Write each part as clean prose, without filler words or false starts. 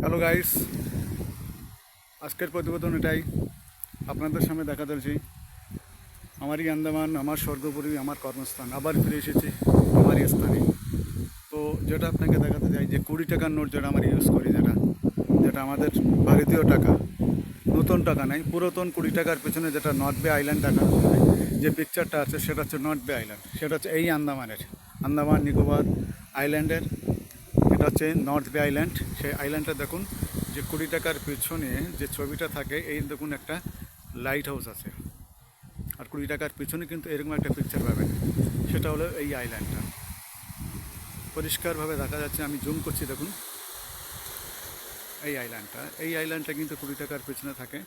Hello guys, আজকের প্রতিবেদন এটাই আপনাদের সামনে দেখা যাচ্ছি। আমারই আন্দামান, আমার স্বর্গপুরী, আমার কর্মস্থান, আবার ফিরে এসেছি আমারই স্থানে। তো যেটা আপনাকে দেখাতে চাই যে 20 টাকার নোট যেটা আমরা ইউজ করি, যেটা যেটা আমাদের ভারতীয় টাকা, নতুন টাকা নাই, পুরাতন 20 টাকার পেছনে যেটা নর্থ বে আইল্যান্ড টাকা যে পিকচারটা আছে সেটা হচ্ছে নর্থ বে আইল্যান্ড। সেটা হচ্ছে এই আন্দামানের, আন্দামান নিকোবর আইল্যান্ডের। এটা হচ্ছে নর্থ বে আইল্যান্ড। সেই আইল্যান্ডটা দেখুন, যে 20 টাকার পিছনে যে ছবিটা থাকে, এই দেখুন একটা লাইট হাউস আছে। আর 20 টাকার পিছনে কিন্তু এরকম একটা পিকচার পাবেন, সেটা হলো এই আইল্যান্ডটা। পরিষ্কারভাবে দেখা যাচ্ছে, আমি জুম করছি, দেখুন এই আইল্যান্ডটা কিন্তু 20 টাকার পিছনে থাকে।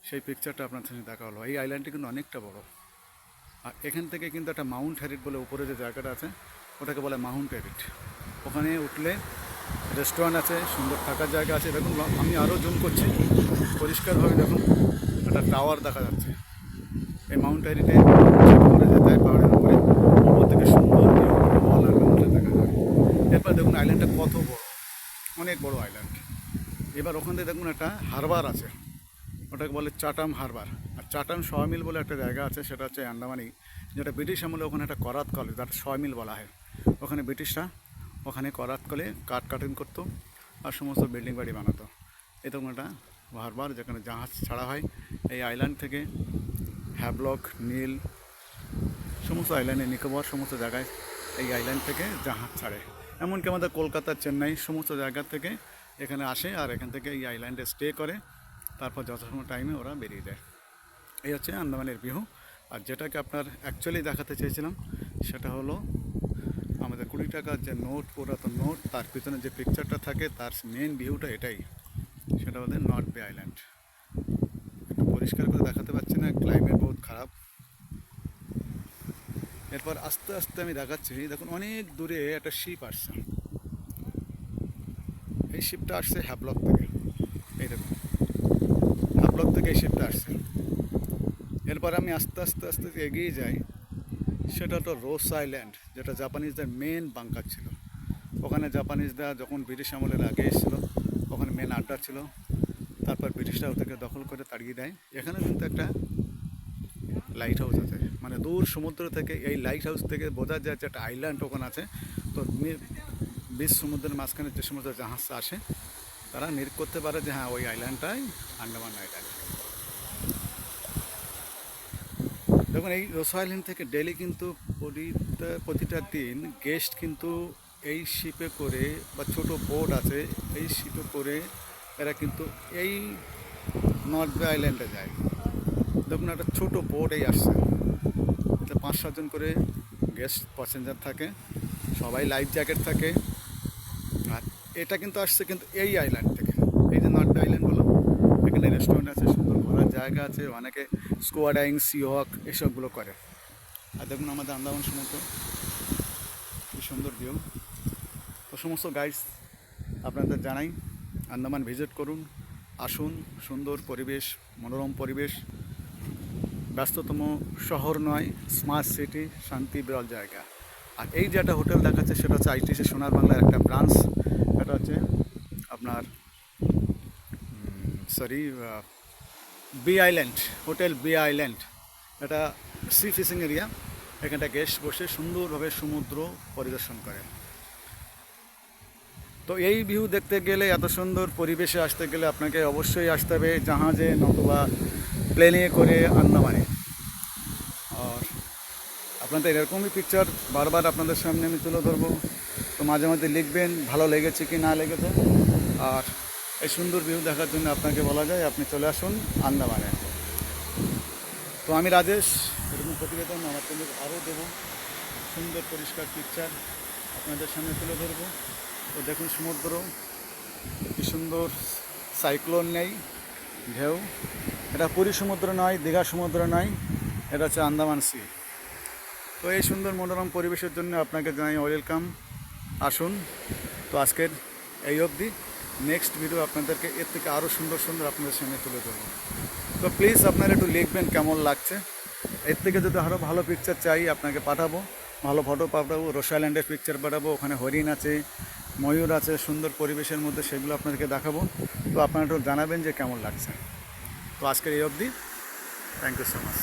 সেই পিকচারটা আপনার সাথে দেখা হলো। এই আইল্যান্ডটি কিন্তু অনেকটা বড়। আর এখান থেকে কিন্তু একটা মাউন্ট হ্যারিট বলে উপরে যে জায়গাটা আছে, ওটাকে বলে মাউন্ট হ্যারিট। ওখানে উঠলে রেস্টুরেন্ট আছে, সুন্দর থাকার জায়গা আছে। দেখুন, আমি আরও জুম করছি, পরিষ্কারভাবে দেখুন একটা টাওয়ার দেখা যাচ্ছে। এই মাউন্ট হ্যারিটে উপরে যেতে হয়, পাহাড়ের উপরে, উপর থেকে সুন্দর বল আর মাউন্টেন দেখা যায়। এরপর দেখুন আইল্যান্ডটা কত বড়, অনেক বড় আইল্যান্ড। এবার ওখান থেকে দেখুন একটা হারবার আছে, ওটাকে বলে চাটাম হারবার। আর চাটাম সয়ামিল বলে একটা জায়গা আছে, সেটা হচ্ছে আন্দামানেই, যেটা ব্রিটিশ আমলে ওখানে একটা করাত কল, যার সয়ামিল বলা হয়। ওখানে ব্রিটিশরা ওখানে করাত কলে কাঠ কাটিং করতো আর সমস্ত বিল্ডিং বাড়ি বানাতো। এই তখন একটা হারবার, যেখানে জাহাজ ছাড়া হয় এই আইল্যান্ড থেকে। হ্যাভলক, নীল, সমস্ত আইল্যান্ডে, নিকোবর সমস্ত জায়গায় এই আইল্যান্ড থেকে জাহাজ ছাড়ে। এমনকি আমাদের কলকাতা, চেন্নাই সমস্ত জায়গা থেকে এখানে আসে, আর এখান থেকে এই আইল্যান্ডে স্টে করে, তারপর যথাসময় টাইমে ওরা বেরিয়ে যায়। এই হচ্ছে আন্দামানের ভিউ। আর যেটাকে আপনার অ্যাকচুয়ালি দেখাতে চেয়েছিলাম, সেটা হলো আমাদের 20 টাকার যে নোট, পুরাতন নোট, তার পিছনে যে পিকচারটা থাকে, তার মেন ভিউটা এটাই। সেটা আমাদের নর্থ বে আইল্যান্ড। একটু পরিষ্কার করে দেখাতে পারছি না, ক্লাইমেট বহুত খারাপ। এরপর আস্তে আস্তে আমি দেখাচ্ছি, দেখুন অনেক দূরে একটা শিপ আসছে। এই শিপটা আসছে হ্যাভলক থেকে। এই দেখুন, হ্যাভলক থেকে এই শিপটা আসছে। এরপর আমি আস্তে আস্তে আস্তে এগিয়ে যাই, সেটা তো রোস আইল্যান্ড, যেটা জাপানিজদের মেন বাংকার ছিল। ওখানে জাপানিজরা যখন ব্রিটিশ আমলের আগে এসেছিল, ওখানে মেন আড্ডা ছিল। তারপর ব্রিটিশরা ওদেরকে দখল করে তাড়িয়ে দেয়। এখানে কিন্তু একটা লাইট হাউস আছে, মানে দূর সমুদ্র থেকে এই লাইট হাউস থেকে বোঝা যায় যে একটা আইল্যান্ড ওখানে আছে। তো বিশ সমুদ্রের মাঝখানে যে সমস্ত জাহাজ আসে, তারা নিরীক্ষা করতে পারে যে হ্যাঁ, ওই আইল্যান্ডটাই আন্দামান আইল্যান্ড। দেখুন, এই রোস আইল্যান্ড থেকে ডেলি কিন্তু প্রতিটা দিন গেস্ট কিন্তু এই শিপে করে, বা ছোট বোট আছে, এই শিপে করে এরা কিন্তু এই নর্থ বে আইল্যান্ডে যায়। দেখুন, একটা ছোট বোট এই আসছে, এতে 5-7 জন করে গেস্ট প্যাসেঞ্জার থাকে, সবাই লাইফ জ্যাকেট থাকে। আর এটা কিন্তু আসছে কিন্তু এই আইল্যান্ড থেকে, এই যে নর্থ বে আইল্যান্ড বললাম, এখানে রেস্টুরেন্ট আছে, সুন্দর ঘোরার জায়গা আছে, অনেকে স্কুবা ডাইভিং, সি ওয়াক এসবগুলো করে। আর দেখুন আমাদের আন্দামান সমুদ্র, কি সুন্দর ভিউ। তো সমস্ত গাইডস আপনাদের জানাই, আন্দামান ভিজিট করুন, আসুন। সুন্দর পরিবেশ, মনোরম পরিবেশ, ব্যস্ততম শহর নয়, স্মার্ট সিটি, শান্তি বিরল জায়গা। আর এই যে একটা হোটেল দেখাচ্ছে, সেটা হচ্ছে আইটিসি সোনার বাংলার একটা ব্রাঞ্চ। এটা হচ্ছে আপনার B island, hotel B island. এটা সি ফিশিং এরিয়া। এখানটা গেস্ট বসে সুন্দরভাবে সমুদ্র পরিদর্শন করে। তো এই ভিউ দেখতে গেলে, এত সুন্দর পরিবেশে আসতে গেলে আপনাকে অবশ্যই আসতে হবে জাহাজে নতুবা প্লেনে করে আন্দামানে। আর আপনাদের এরকমই পিকচার বারবার আপনাদের সামনে আমি তুলে ধরবো। তো মাঝে মাঝে লিখবেন ভালো লেগেছে কি না লেগেছে। আর এই সুন্দর ভিউ দেখার জন্য আপনাকে বলা যায় আপনি চলে আসুন আন্দামানে। তো আমি রাজেশ, এরকম প্রতিবেদন আমার জন্য আরও দেবো, সুন্দর পরিষ্কার পিকচার আপনাদের সামনে তুলে ধরবো। তো দেখুন সমুদ্র কি সুন্দর, সাইক্লোন নেই, ঢেউ। এটা পুরী সমুদ্র নয়, দীঘা সমুদ্র নয়, এটা হচ্ছে আন্দামান সি। তো এই সুন্দর মনোরম পরিবেশের জন্য আপনাকে জানাই ওয়েলকাম, আসুন। তো আজকের এই অবধি, নেক্সট ভিডিও আপনাদেরকে এর থেকে আরও সুন্দর সুন্দর আপনাদের সামনে তুলে ধরবো। তো প্লিজ আপনারা একটু লিখবেন কেমন লাগছে। এর থেকে যদি আরও ভালো পিকচার চাই আপনাকে পাঠাবো, ভালো ফটো পাঠাবো, রোস আইল্যান্ডের পিকচার পাঠাবো। ওখানে হরিণ আছে, ময়ূর আছে সুন্দর পরিবেশের মধ্যে, সেগুলো আপনাদেরকে দেখাবো। তো আপনারা একটু জানাবেন যে কেমন লাগছে। তো আজকের এই অবধি, থ্যাংক ইউ সো মাচ।